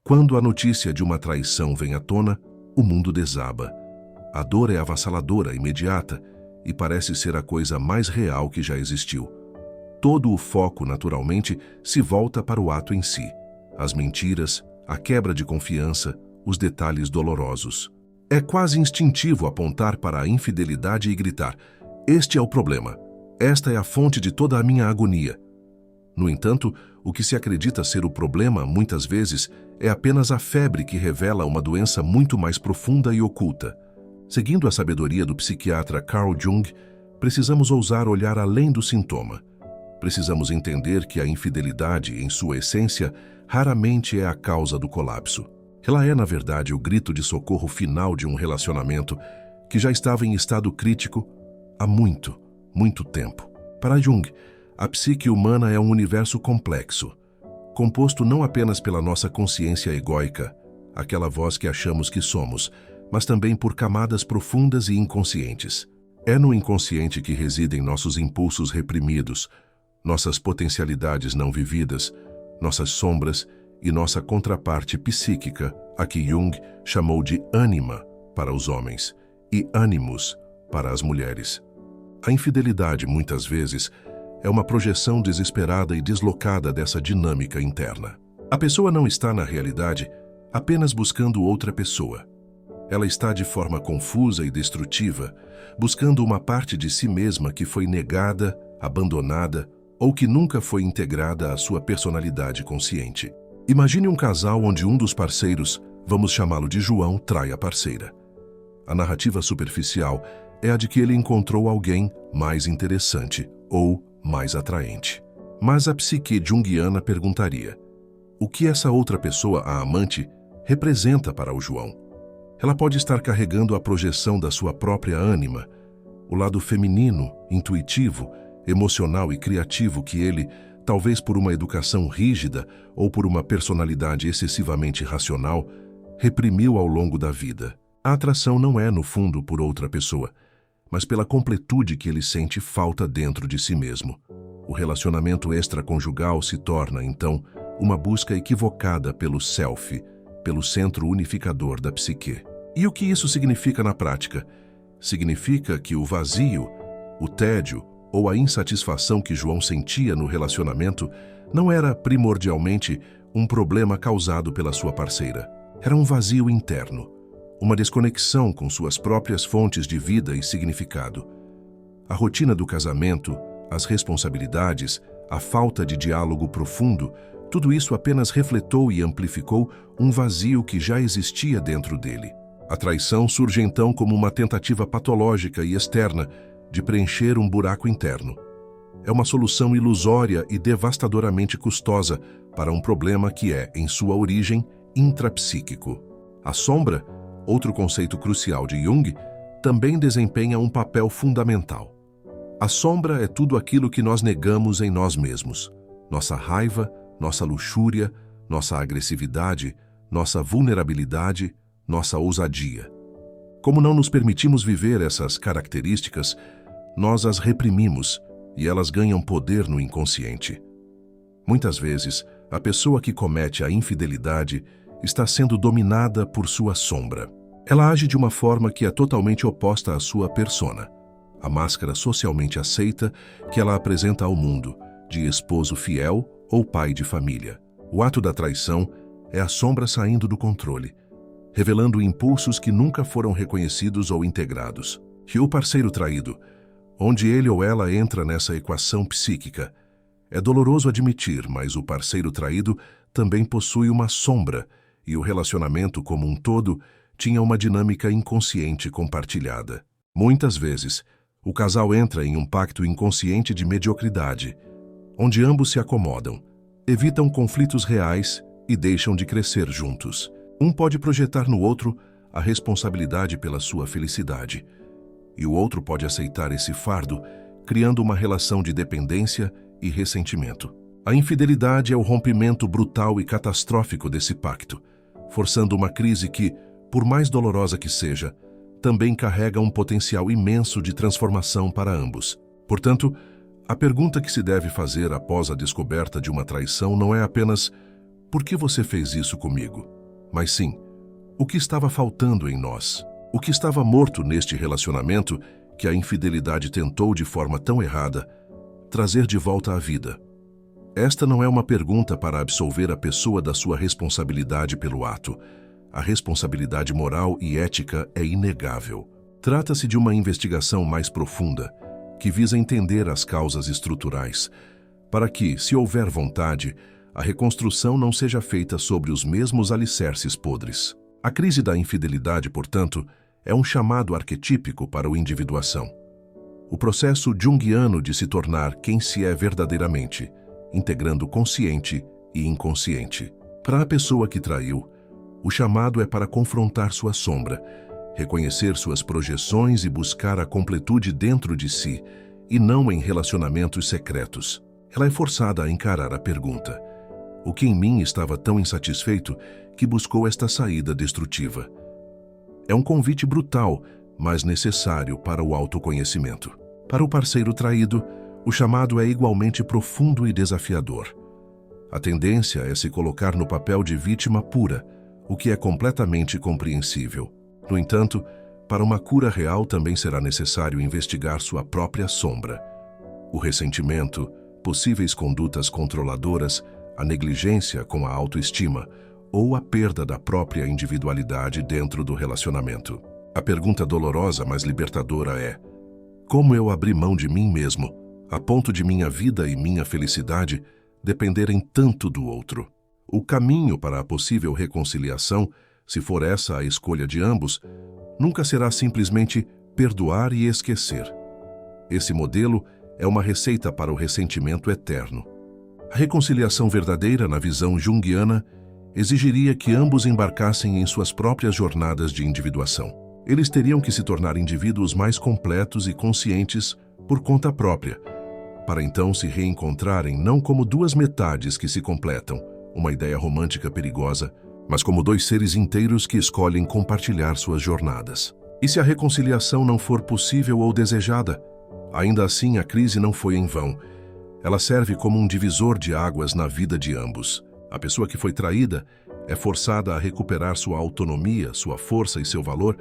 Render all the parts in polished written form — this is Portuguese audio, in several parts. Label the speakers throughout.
Speaker 1: Quando a notícia de uma traição vem à tona, o mundo desaba. A dor é avassaladora, imediata, e parece ser a coisa mais real que já existiu. Todo o foco, naturalmente, se volta para o ato em si. As mentiras, a quebra de confiança, os detalhes dolorosos. É quase instintivo apontar para a infidelidade e gritar: "Este é o problema. Esta é a fonte de toda a minha agonia." No entanto, o que se acredita ser o problema, muitas vezes, é apenas a febre que revela uma doença muito mais profunda e oculta. Seguindo a sabedoria do psiquiatra Carl Jung, precisamos ousar olhar além do sintoma. Precisamos entender que a infidelidade, em sua essência, raramente é a causa do colapso. Ela é, na verdade, o grito de socorro final de um relacionamento que já estava em estado crítico há muito, muito tempo. Para Jung, a psique humana é um universo complexo, composto não apenas pela nossa consciência egóica, aquela voz que achamos que somos, mas também por camadas profundas e inconscientes. É no inconsciente que residem nossos impulsos reprimidos, nossas potencialidades não vividas, nossas sombras e nossa contraparte psíquica, a que Jung chamou de ânima para os homens e ânimos para as mulheres. A infidelidade, muitas vezes, é uma projeção desesperada e deslocada dessa dinâmica interna. A pessoa não está, na realidade, apenas buscando outra pessoa. Ela está de forma confusa e destrutiva, buscando uma parte de si mesma que foi negada, abandonada ou que nunca foi integrada à sua personalidade consciente. Imagine um casal onde um dos parceiros, vamos chamá-lo de João, trai a parceira. A narrativa superficial é a de que ele encontrou alguém mais interessante ou mais atraente. Mas a psique junguiana perguntaria: o que essa outra pessoa, a amante, representa para o João? Ela pode estar carregando a projeção da sua própria ânima, o lado feminino, intuitivo, emocional e criativo que ele, talvez por uma educação rígida ou por uma personalidade excessivamente racional, reprimiu ao longo da vida. A atração não é, no fundo, por outra pessoa, mas pela completude que ele sente falta dentro de si mesmo. O relacionamento extraconjugal se torna, então, uma busca equivocada pelo self, pelo centro unificador da psique. E o que isso significa na prática? Significa que o vazio, o tédio ou a insatisfação que João sentia no relacionamento não era primordialmente um problema causado pela sua parceira. Era um vazio interno, uma desconexão com suas próprias fontes de vida e significado. A rotina do casamento, as responsabilidades, a falta de diálogo profundo, tudo isso apenas refletou e amplificou um vazio que já existia dentro dele. A traição surge então como uma tentativa patológica e externa de preencher um buraco interno. É uma solução ilusória e devastadoramente custosa para um problema que é, em sua origem, intrapsíquico. A sombra, outro conceito crucial de Jung, também desempenha um papel fundamental. A sombra é tudo aquilo que nós negamos em nós mesmos. Nossa raiva, nossa luxúria, nossa agressividade, nossa vulnerabilidade, nossa ousadia. Como não nos permitimos viver essas características, nós as reprimimos e elas ganham poder no inconsciente. Muitas vezes, a pessoa que comete a infidelidade está sendo dominada por sua sombra. Ela age de uma forma que é totalmente oposta à sua persona, a máscara socialmente aceita que ela apresenta ao mundo, de esposo fiel ou pai de família. O ato da traição é a sombra saindo do controle, revelando impulsos que nunca foram reconhecidos ou integrados. E o parceiro traído, onde ele ou ela entra nessa equação psíquica, é doloroso admitir, mas o parceiro traído também possui uma sombra e o relacionamento como um todo tinha uma dinâmica inconsciente compartilhada. Muitas vezes, o casal entra em um pacto inconsciente de mediocridade, onde ambos se acomodam, evitam conflitos reais e deixam de crescer juntos. Um pode projetar no outro a responsabilidade pela sua felicidade, e o outro pode aceitar esse fardo, criando uma relação de dependência e ressentimento. A infidelidade é o rompimento brutal e catastrófico desse pacto, forçando uma crise que, por mais dolorosa que seja, também carrega um potencial imenso de transformação para ambos. Portanto, a pergunta que se deve fazer após a descoberta de uma traição não é apenas: por que você fez isso comigo? mas sim o que estava faltando em nós, o que estava morto neste relacionamento que a infidelidade tentou de forma tão errada trazer de volta à vida. Esta não é uma pergunta para absolver a pessoa da sua responsabilidade pelo ato. A responsabilidade moral e ética é inegável. Trata-se de uma investigação mais profunda, que visa entender as causas estruturais, para que, se houver vontade, a reconstrução não seja feita sobre os mesmos alicerces podres. A crise da infidelidade, portanto, é um chamado arquetípico para a individuação. O processo junguiano de se tornar quem se é verdadeiramente, integrando consciente e inconsciente. Para a pessoa que traiu, o chamado é para confrontar sua sombra, reconhecer suas projeções e buscar a completude dentro de si, e não em relacionamentos secretos. Ela é forçada a encarar a pergunta: o que em mim estava tão insatisfeito que buscou esta saída destrutiva? É um convite brutal, mas necessário para o autoconhecimento. Para o parceiro traído, o chamado é igualmente profundo e desafiador. A tendência é se colocar no papel de vítima pura, o que é completamente compreensível. No entanto, para uma cura real também será necessário investigar sua própria sombra. O ressentimento, possíveis condutas controladoras, a negligência com a autoestima ou a perda da própria individualidade dentro do relacionamento. A pergunta dolorosa, mas libertadora é: como eu abri mão de mim mesmo, a ponto de minha vida e minha felicidade dependerem tanto do outro? O caminho para a possível reconciliação, se for essa a escolha de ambos, nunca será simplesmente perdoar e esquecer. Esse modelo é uma receita para o ressentimento eterno. A reconciliação verdadeira, na visão junguiana, exigiria que ambos embarcassem em suas próprias jornadas de individuação. Eles teriam que se tornar indivíduos mais completos e conscientes por conta própria, para então se reencontrarem não como duas metades que se completam, uma ideia romântica perigosa, mas como dois seres inteiros que escolhem compartilhar suas jornadas. E se a reconciliação não for possível ou desejada, ainda assim a crise não foi em vão. Ela serve como um divisor de águas na vida de ambos. A pessoa que foi traída é forçada a recuperar sua autonomia, sua força e seu valor,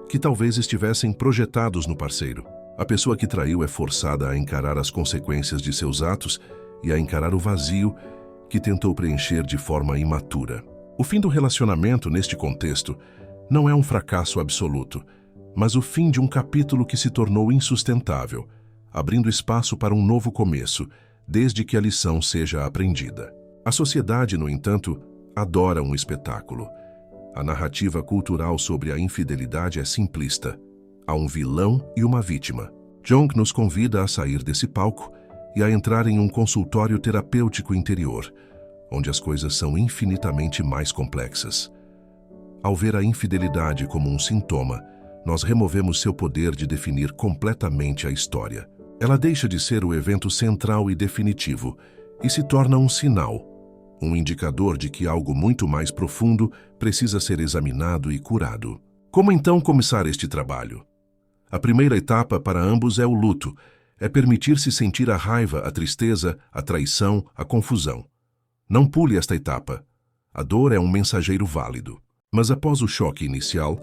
Speaker 1: que talvez estivessem projetados no parceiro. A pessoa que traiu é forçada a encarar as consequências de seus atos e a encarar o vazio que tentou preencher de forma imatura. O fim do relacionamento, neste contexto, não é um fracasso absoluto, mas o fim de um capítulo que se tornou insustentável, abrindo espaço para um novo começo, desde que a lição seja aprendida. A sociedade, no entanto, adora um espetáculo. A narrativa cultural sobre a infidelidade é simplista. Há um vilão e uma vítima. Jung nos convida a sair desse palco e a entrar em um consultório terapêutico interior, onde as coisas são infinitamente mais complexas. Ao ver a infidelidade como um sintoma, nós removemos seu poder de definir completamente a história. Ela deixa de ser o evento central e definitivo e se torna um sinal, um indicador de que algo muito mais profundo precisa ser examinado e curado. Como então começar este trabalho? A primeira etapa para ambos é o luto, é permitir-se sentir a raiva, a tristeza, a traição, a confusão. Não pule esta etapa. A dor é um mensageiro válido. Mas após o choque inicial,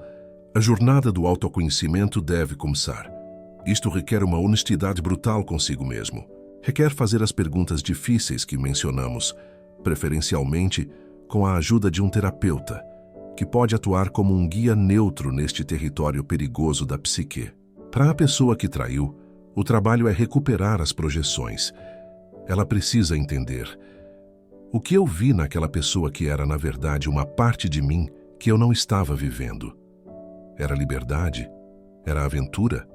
Speaker 1: a jornada do autoconhecimento deve começar. Isto requer uma honestidade brutal consigo mesmo. Requer fazer as perguntas difíceis que mencionamos, preferencialmente com a ajuda de um terapeuta, que pode atuar como um guia neutro neste território perigoso da psique. Para a pessoa que traiu, o trabalho é recuperar as projeções. Ela precisa entender: o que eu vi naquela pessoa que era, na verdade, uma parte de mim que eu não estava vivendo? Era liberdade? Era aventura?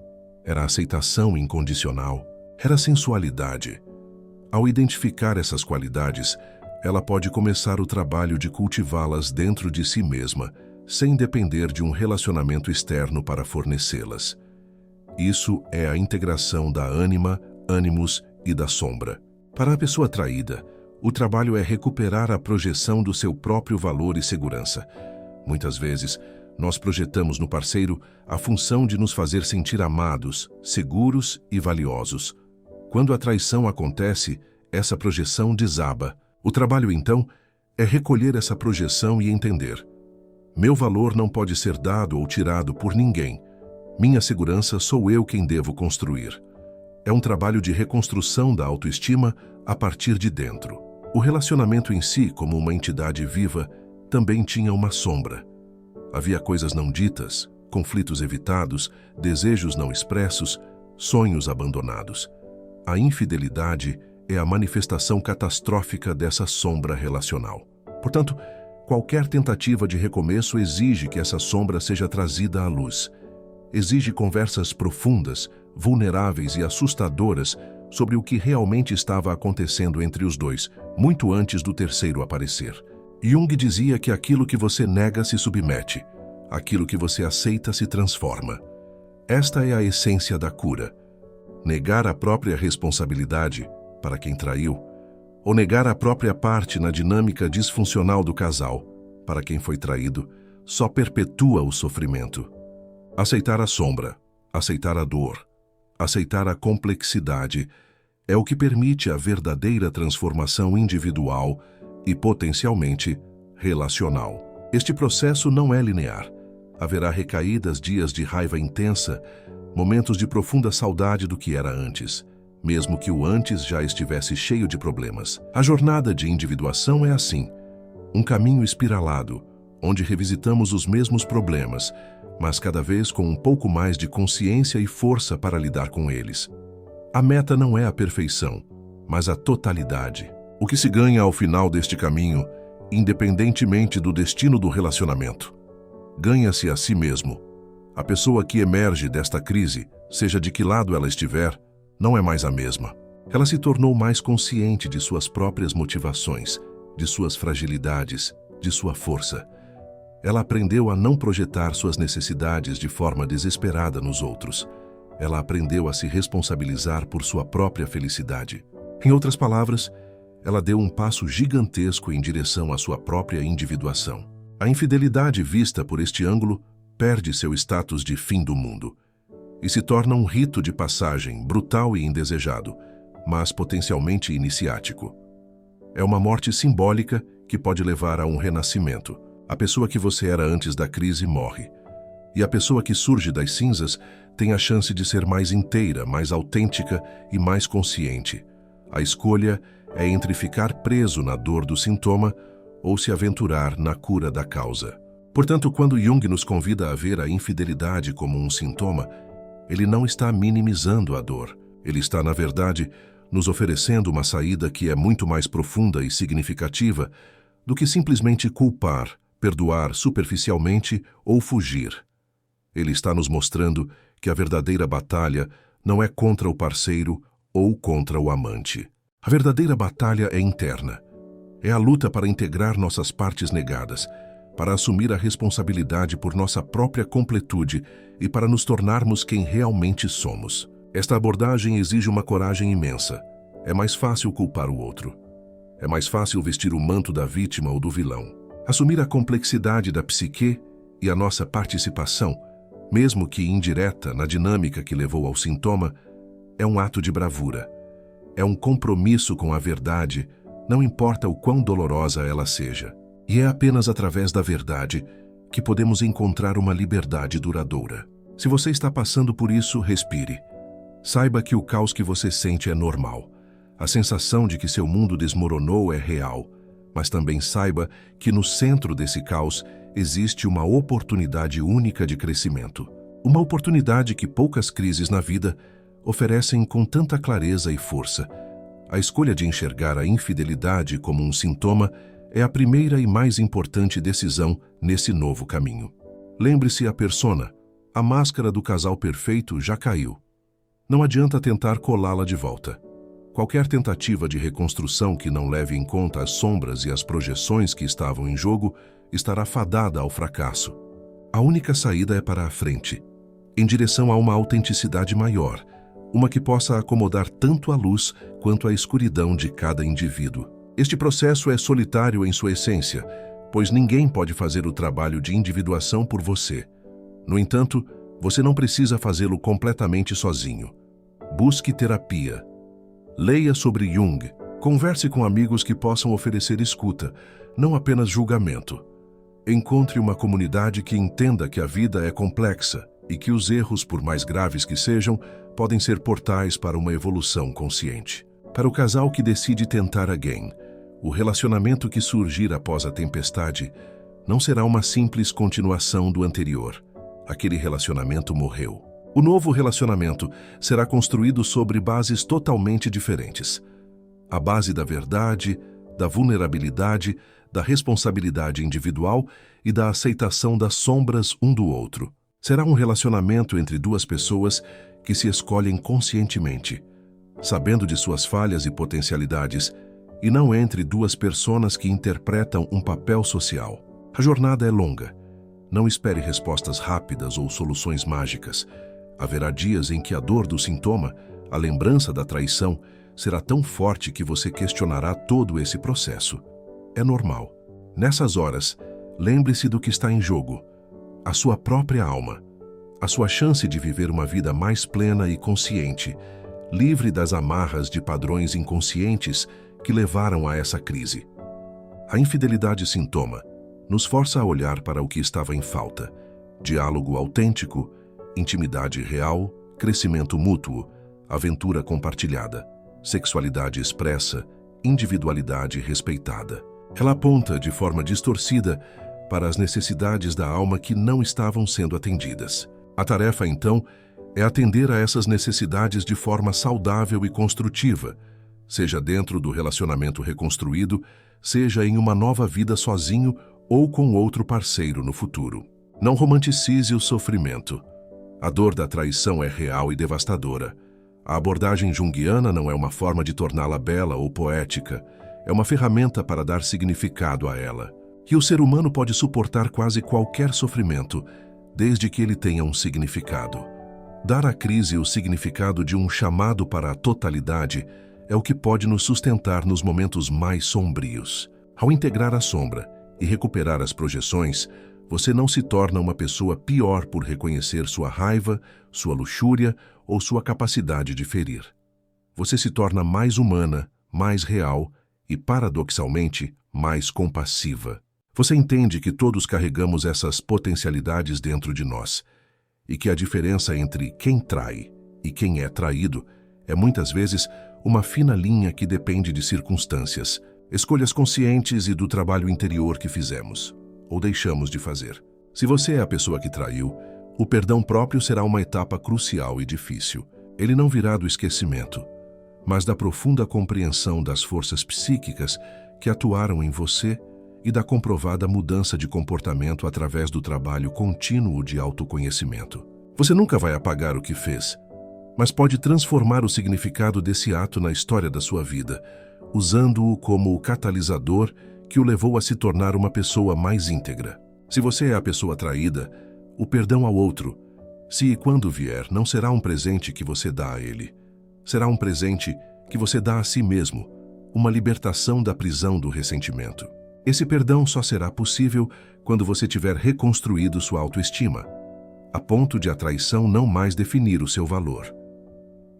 Speaker 1: Era aceitação incondicional? Era sensualidade? Ao identificar essas qualidades, ela pode começar o trabalho de cultivá-las dentro de si mesma, sem depender de um relacionamento externo para fornecê-las. Isso é a integração da ânima, ânimos e da sombra. Para a pessoa traída, o trabalho é recuperar a projeção do seu próprio valor e segurança. Muitas vezes, nós projetamos no parceiro a função de nos fazer sentir amados, seguros e valiosos. Quando a traição acontece, essa projeção desaba. O trabalho, então, é recolher essa projeção e entender: Meu valor não pode ser dado ou tirado por ninguém. Minha segurança sou eu quem devo construir. É um trabalho de reconstrução da autoestima a partir de dentro. O relacionamento em si, como uma entidade viva, também tinha uma sombra. Havia coisas não ditas, conflitos evitados, desejos não expressos, sonhos abandonados. A infidelidade é a manifestação catastrófica dessa sombra relacional. Portanto, qualquer tentativa de recomeço exige que essa sombra seja trazida à luz. Exige conversas profundas, vulneráveis e assustadoras sobre o que realmente estava acontecendo entre os dois, muito antes do terceiro aparecer. Jung dizia que aquilo que você nega se submete, aquilo que você aceita se transforma. Esta é a essência da cura. Negar a própria responsabilidade, para quem traiu, ou negar a própria parte na dinâmica disfuncional do casal, para quem foi traído, só perpetua o sofrimento. Aceitar a sombra, aceitar a dor, aceitar a complexidade é o que permite a verdadeira transformação individual e, potencialmente, relacional. Este processo não é linear. Haverá recaídas, dias de raiva intensa, momentos de profunda saudade do que era antes, mesmo que o antes já estivesse cheio de problemas. A jornada de individuação é assim, um caminho espiralado, onde revisitamos os mesmos problemas, mas cada vez com um pouco mais de consciência e força para lidar com eles. A meta não é a perfeição, mas a totalidade. O que se ganha ao final deste caminho, independentemente do destino do relacionamento, ganha-se a si mesmo. A pessoa que emerge desta crise, seja de que lado ela estiver, não é mais a mesma. Ela se tornou mais consciente de suas próprias motivações, de suas fragilidades, de sua força. Ela aprendeu a não projetar suas necessidades de forma desesperada nos outros. Ela aprendeu a se responsabilizar por sua própria felicidade. Em outras palavras, ela deu um passo gigantesco em direção à sua própria individuação. A infidelidade vista por este ângulo perde seu status de fim do mundo e se torna um rito de passagem brutal e indesejado, mas potencialmente iniciático. É uma morte simbólica que pode levar a um renascimento. A pessoa que você era antes da crise morre. E a pessoa que surge das cinzas tem a chance de ser mais inteira, mais autêntica e mais consciente. A escolha é entre ficar preso na dor do sintoma ou se aventurar na cura da causa. Portanto, quando Jung nos convida a ver a infidelidade como um sintoma, ele não está minimizando a dor. Ele está, na verdade, nos oferecendo uma saída que é muito mais profunda e significativa do que simplesmente culpar, perdoar superficialmente ou fugir. Ele está nos mostrando que a verdadeira batalha não é contra o parceiro ou contra o amante. A verdadeira batalha é interna. É a luta para integrar nossas partes negadas, para assumir a responsabilidade por nossa própria completude e para nos tornarmos quem realmente somos. Esta abordagem exige uma coragem imensa. É mais fácil culpar o outro. É mais fácil vestir o manto da vítima ou do vilão. Assumir a complexidade da psique e a nossa participação, mesmo que indireta na dinâmica que levou ao sintoma, é um ato de bravura. É um compromisso com a verdade, não importa o quão dolorosa ela seja. E é apenas através da verdade que podemos encontrar uma liberdade duradoura. Se você está passando por isso, respire. Saiba que o caos que você sente é normal. A sensação de que seu mundo desmoronou é real. Mas também saiba que no centro desse caos existe uma oportunidade única de crescimento. Uma oportunidade que poucas crises na vida oferecem com tanta clareza e força. A escolha de enxergar a infidelidade como um sintoma é a primeira e mais importante decisão nesse novo caminho. Lembre-se a persona, a máscara do casal perfeito já caiu. Não adianta tentar colá-la de volta. Qualquer tentativa de reconstrução que não leve em conta as sombras e as projeções que estavam em jogo estará fadada ao fracasso. A única saída é para a frente, em direção a uma autenticidade maior, uma que possa acomodar tanto a luz quanto a escuridão de cada indivíduo. Este processo é solitário em sua essência, pois ninguém pode fazer o trabalho de individuação por você. No entanto, você não precisa fazê-lo completamente sozinho. Busque terapia. Leia sobre Jung. Converse com amigos que possam oferecer escuta, não apenas julgamento. Encontre uma comunidade que entenda que a vida é complexa e que os erros, por mais graves que sejam, podem ser portais para uma evolução consciente. Para o casal que decide tentar again, o relacionamento que surgir após a tempestade não será uma simples continuação do anterior. Aquele relacionamento morreu. O novo relacionamento será construído sobre bases totalmente diferentes. A base da verdade, da vulnerabilidade, da responsabilidade individual e da aceitação das sombras um do outro. Será um relacionamento entre duas pessoas que se escolhem conscientemente, sabendo de suas falhas e potencialidades, e não entre duas pessoas que interpretam um papel social. A jornada é longa. Não espere respostas rápidas ou soluções mágicas. Haverá dias em que a dor do sintoma, a lembrança da traição, será tão forte que você questionará todo esse processo. É normal. Nessas horas, lembre-se do que está em jogo: a sua própria alma, a sua chance de viver uma vida mais plena e consciente, livre das amarras de padrões inconscientes que levaram a essa crise. A infidelidade sintoma nos força a olhar para o que estava em falta: diálogo autêntico, intimidade real, crescimento mútuo, aventura compartilhada, sexualidade expressa, individualidade respeitada. Ela aponta de forma distorcida para as necessidades da alma que não estavam sendo atendidas. A tarefa, então, é atender a essas necessidades de forma saudável e construtiva, seja dentro do relacionamento reconstruído, seja em uma nova vida sozinho ou com outro parceiro no futuro. Não romanticize o sofrimento. A dor da traição é real e devastadora. A abordagem junguiana não é uma forma de torná-la bela ou poética, é uma ferramenta para dar significado a ela. E o ser humano pode suportar quase qualquer sofrimento, desde que ele tenha um significado. Dar à crise o significado de um chamado para a totalidade é o que pode nos sustentar nos momentos mais sombrios. Ao integrar a sombra e recuperar as projeções, você não se torna uma pessoa pior por reconhecer sua raiva, sua luxúria ou sua capacidade de ferir. Você se torna mais humana, mais real e, paradoxalmente, mais compassiva. Você entende que todos carregamos essas potencialidades dentro de nós e que a diferença entre quem trai e quem é traído é muitas vezes uma fina linha que depende de circunstâncias, escolhas conscientes e do trabalho interior que fizemos ou deixamos de fazer. Se você é a pessoa que traiu, o perdão próprio será uma etapa crucial e difícil. Ele não virá do esquecimento, mas da profunda compreensão das forças psíquicas que atuaram em você e da comprovada mudança de comportamento através do trabalho contínuo de autoconhecimento. Você nunca vai apagar o que fez, mas pode transformar o significado desse ato na história da sua vida, usando-o como o catalisador que o levou a se tornar uma pessoa mais íntegra. Se você é a pessoa traída, o perdão ao outro, se e quando vier, não será um presente que você dá a ele. Será um presente que você dá a si mesmo, uma libertação da prisão do ressentimento. Esse perdão só será possível quando você tiver reconstruído sua autoestima, a ponto de a traição não mais definir o seu valor.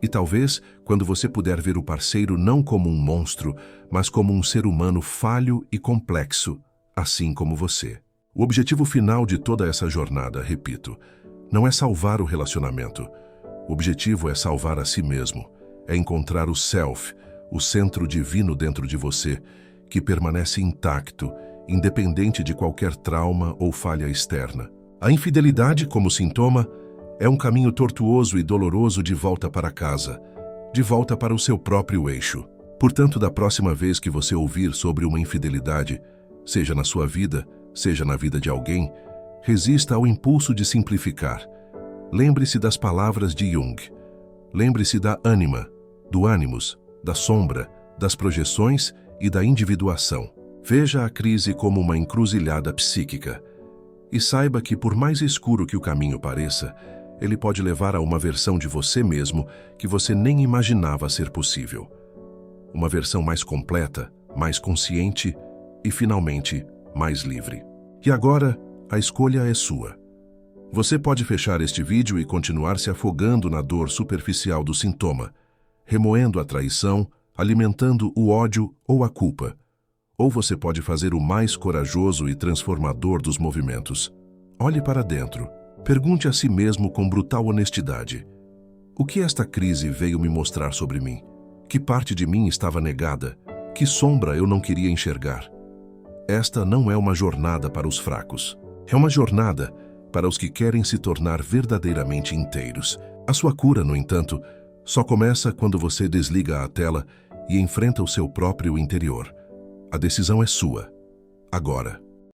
Speaker 1: E talvez quando você puder ver o parceiro não como um monstro, mas como um ser humano falho e complexo, assim como você. O objetivo final de toda essa jornada, repito, não é salvar o relacionamento. O objetivo é salvar a si mesmo, é encontrar o self, o centro divino dentro de você, que permanece intacto, independente de qualquer trauma ou falha externa. A infidelidade, como sintoma, é um caminho tortuoso e doloroso de volta para casa, de volta para o seu próprio eixo. Portanto, da próxima vez que você ouvir sobre uma infidelidade, seja na sua vida, seja na vida de alguém, resista ao impulso de simplificar. Lembre-se das palavras de Jung. Lembre-se da ânima, do ânimos, da sombra, das projeções e da individuação. Veja a crise como uma encruzilhada psíquica e saiba que, por mais escuro que o caminho pareça, ele pode levar a uma versão de você mesmo que você nem imaginava ser possível. Uma versão mais completa, mais consciente e, finalmente, mais livre. E agora, a escolha é sua. Você pode fechar este vídeo e continuar se afogando na dor superficial do sintoma, remoendo a traição, alimentando o ódio ou a culpa. ou você pode fazer o mais corajoso e transformador dos movimentos. Olhe para dentro. Pergunte a si mesmo com brutal honestidade: o que esta crise veio me mostrar sobre mim? Que parte de mim estava negada? Que sombra eu não queria enxergar? Esta não é uma jornada para os fracos. É uma jornada para os que querem se tornar verdadeiramente inteiros. A sua cura, no entanto, só começa quando você desliga a tela e enfrenta o seu próprio interior. A decisão é sua. Agora.